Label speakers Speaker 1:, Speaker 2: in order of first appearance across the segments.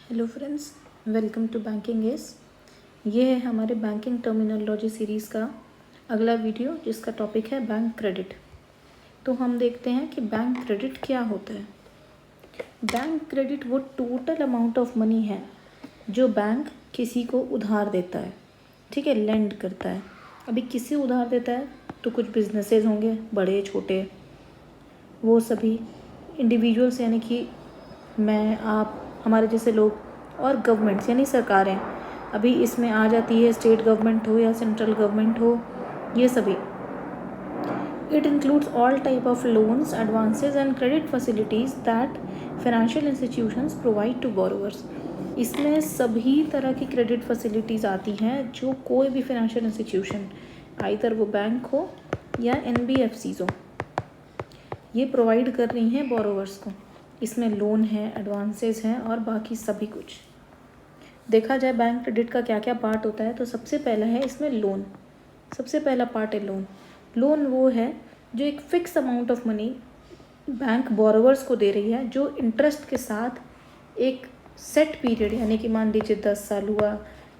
Speaker 1: Hello friends, welcome to banking S. ये है हमारे बैंकिंग टर्मिनोलॉजी सीरीज़ का अगला वीडियो, जिसका टॉपिक है बैंक क्रेडिट। तो हम देखते हैं कि बैंक क्रेडिट क्या होता है। बैंक क्रेडिट वो टोटल अमाउंट ऑफ मनी है जो बैंक किसी को उधार देता है, ठीक है, लेंड करता है। अभी किसी उधार देता है तो कुछ बिजनेसेस होंगे, बड़े छोटे, वो सभी इंडिविजुअल्स यानी कि मैं, आप, हमारे जैसे लोग, और गवर्नमेंट्स यानी सरकारें। अभी इसमें आ जाती है स्टेट गवर्नमेंट हो या सेंट्रल गवर्नमेंट हो, ये सभी। It includes all type of loans, advances and credit facilities that financial institutions provide to borrowers. इसमें सभी तरह की क्रेडिट फैसिलिटीज़ आती हैं जो कोई भी फाइनेंशियल इंस्टीट्यूशन, आइदर वो बैंक हो या NBFCs हो, ये प्रोवाइड कर रही हैं बोरोवर्स को। इसमें लोन है, एडवांसेस हैं और बाकी सभी कुछ। देखा जाए बैंक क्रेडिट का क्या क्या पार्ट होता है, तो सबसे पहला है इसमें लोन। सबसे पहला पार्ट है लोन। लोन वो है जो एक fix amount of money bank borrowers को दे रही है, जो इंटरेस्ट के साथ एक सेट पीरियड, यानी कि मान लीजिए 10 साल हुआ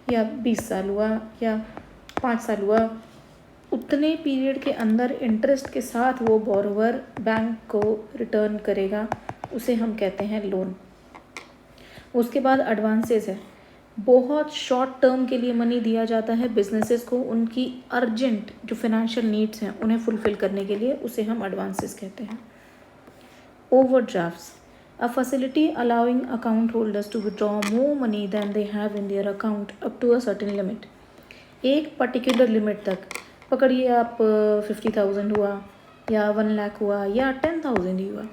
Speaker 1: या 20 साल हुआ या 5 साल हुआ, उतने पीरियड के अंदर इंटरेस्ट के साथ वो बोरोवर बैंक को रिटर्न करेगा, उसे हम कहते हैं लोन। उसके बाद एडवांसेस है। बहुत शॉर्ट टर्म के लिए मनी दिया जाता है बिजनेसेस को, उनकी अर्जेंट जो फाइनेंशियल नीड्स हैं उन्हें फुलफिल करने के लिए, उसे हम एडवांसेस कहते हैं। Overdrafts, a facility allowing account holders to withdraw more money than they have in their account up to a certain limit. एक पर्टिकुलर लिमिट तक, पकड़िए आप 50,000 हुआ या 1 लाख हुआ या 10,000 ही हुआ,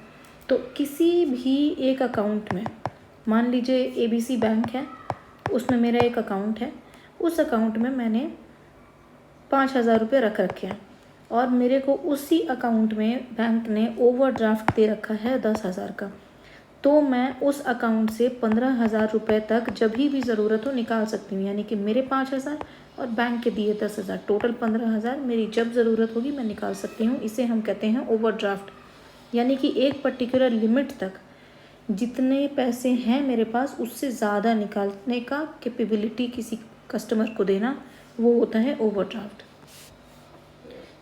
Speaker 1: तो किसी भी एक अकाउंट में, मान लीजिए ABC बैंक है, उसमें मेरा एक अकाउंट है, उस अकाउंट में मैंने 5,000 रुपये रख रखे हैं और मेरे को उसी अकाउंट में बैंक ने ओवरड्राफ्ट दे रखा है 10,000 का, तो मैं उस अकाउंट से 15,000 रुपये तक जब भी ज़रूरत हो निकाल सकती हूँ। यानी कि मेरे 5,000 और बैंक के दिए 10,000, टोटल 15,000 मेरी जब ज़रूरत होगी मैं निकाल सकती हूँ। इसे हम कहते हैं ओवरड्राफ्ट। यानी कि एक पर्टिकुलर लिमिट तक जितने पैसे हैं मेरे पास, उससे ज़्यादा निकालने का कैपेबिलिटी किसी कस्टमर को देना, वो होता है ओवरड्राफ्ट।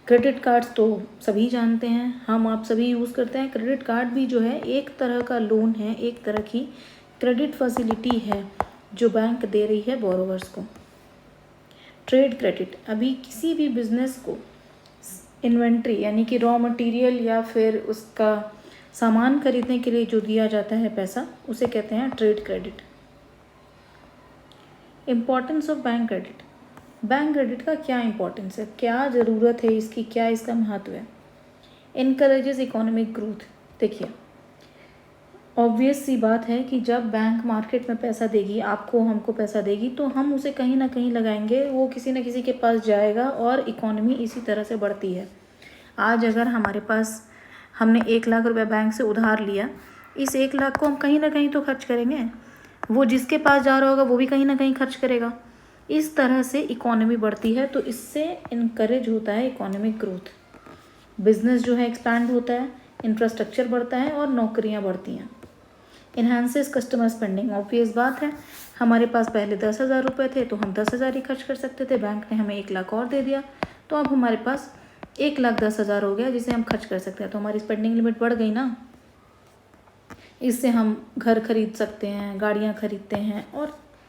Speaker 1: क्रेडिट कार्ड्स तो सभी जानते हैं, हम आप सभी यूज़ करते हैं। क्रेडिट कार्ड भी जो है एक तरह का लोन है, एक तरह की क्रेडिट फैसिलिटी है जो बैंक दे रही है बोरोवर्स को। ट्रेड क्रेडिट, अभी किसी भी बिजनेस को इन्वेंट्री यानी कि रॉ मटेरियल या फिर उसका सामान खरीदने के लिए जो दिया जाता है पैसा, उसे कहते हैं trade credit. Importance of bank credit, bank credit का क्या इंपॉर्टेंस है, क्या ज़रूरत है इसकी, क्या इसका महत्व है। Encourages economic growth. देखिए, ऑब्वियस सी बात है कि जब बैंक मार्केट में पैसा देगी, आपको हमको पैसा देगी, तो हम उसे कहीं ना कहीं लगाएंगे, वो किसी न किसी के पास जाएगा और इकोनॉमी इसी तरह से बढ़ती है। आज अगर हमारे पास, हमने 1 लाख रुपये बैंक से उधार लिया, इस 1 लाख को हम कहीं ना कहीं तो खर्च करेंगे, वो जिसके पास जा रहा होगा वो भी कहीं ना कहीं खर्च करेगा। इस तरह से इकोनॉमी बढ़ती है, तो इससे इनकरेज होता है इकोनॉमिक ग्रोथ। बिजनेस जो है एक्सपैंड होता है, इंफ्रास्ट्रक्चर बढ़ता है और नौकरियां बढ़ती हैं। इन्हांसेस कस्टमर स्पेंडिंग, ऑब्वियस बात है, हमारे पास पहले 10,000 रुपये थे तो हम 10,000 ही खर्च कर सकते थे, बैंक ने हमें 1 लाख और दे दिया, तो अब हमारे पास 1,10,000 हो गया जिसे हम खर्च कर सकते हैं, तो हमारी स्पेंडिंग लिमिट बढ़ गई ना। इससे हम घर खरीद सकते हैं, गाड़ियाँ खरीदते हैं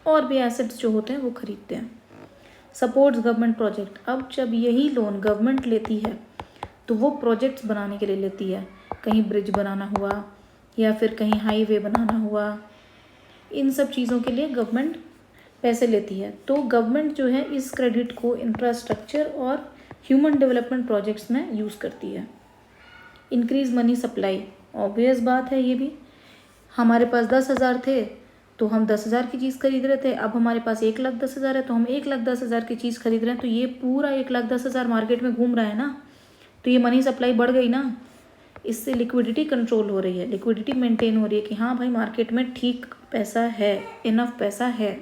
Speaker 1: और भी एसेट्स जो होते हैं वो खरीदते हैं। सपोर्ट्स गवर्नमेंट प्रोजेक्ट, अब जब यही लोन गवर्नमेंट लेती है तो वो प्रोजेक्ट्स बनाने के लिए लेती है, कहीं ब्रिज बनाना हुआ या फिर कहीं हाईवे बनाना हुआ, इन सब चीज़ों के लिए गवर्नमेंट पैसे लेती है। तो गवर्नमेंट जो है इस क्रेडिट को इंफ्रास्ट्रक्चर और ह्यूमन डेवलपमेंट प्रोजेक्ट्स में यूज़ करती है। इंक्रीज मनी सप्लाई, ऑब्वियस बात है, ये भी हमारे पास 10,000 थे तो हम 10,000 की चीज़ खरीद रहे थे, अब हमारे पास 1,10,000 है तो हम 1,10,000 की चीज़ खरीद रहे हैं, तो ये पूरा 1,10,000 मार्केट में घूम रहा है ना, तो ये मनी सप्लाई बढ़ गई ना। इससे लिक्विडिटी कंट्रोल हो रही है, लिक्विडिटी मेंटेन हो रही है कि हाँ भाई मार्केट में ठीक पैसा है, इनफ पैसा है।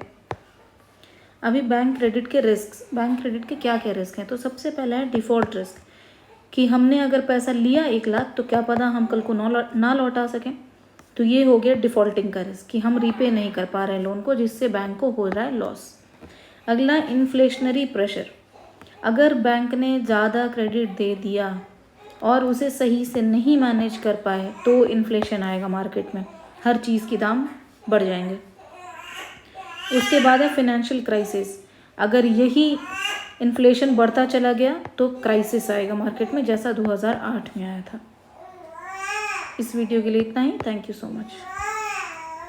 Speaker 1: अभी बैंक क्रेडिट के रिस्क, बैंक क्रेडिट के क्या क्या रिस्क हैं, तो सबसे पहला है डिफ़ॉल्ट रिस्क, कि हमने अगर पैसा लिया 1 लाख तो क्या पता हम कल को ना लौटा सकें। तो ये हो गया डिफ़ॉल्टिंग का रिस्क कि हम रीपे नहीं कर पा रहे हैं लोन को, जिससे बैंक को हो रहा है लॉस। अगला इन्फ्लेशनरी प्रेशर, अगर बैंक ने ज़्यादा क्रेडिट दे दिया और उसे सही से नहीं मैनेज कर पाए तो इन्फ्लेशन आएगा मार्केट में, हर चीज़ के दाम बढ़ जाएंगे। उसके बाद है फिनेंशियल क्राइसिस, अगर यही इन्फ्लेशन बढ़ता चला गया तो क्राइसिस आएगा मार्केट में, जैसा 2008 में आया था। इस वीडियो के लिए इतना ही। Thank you so much.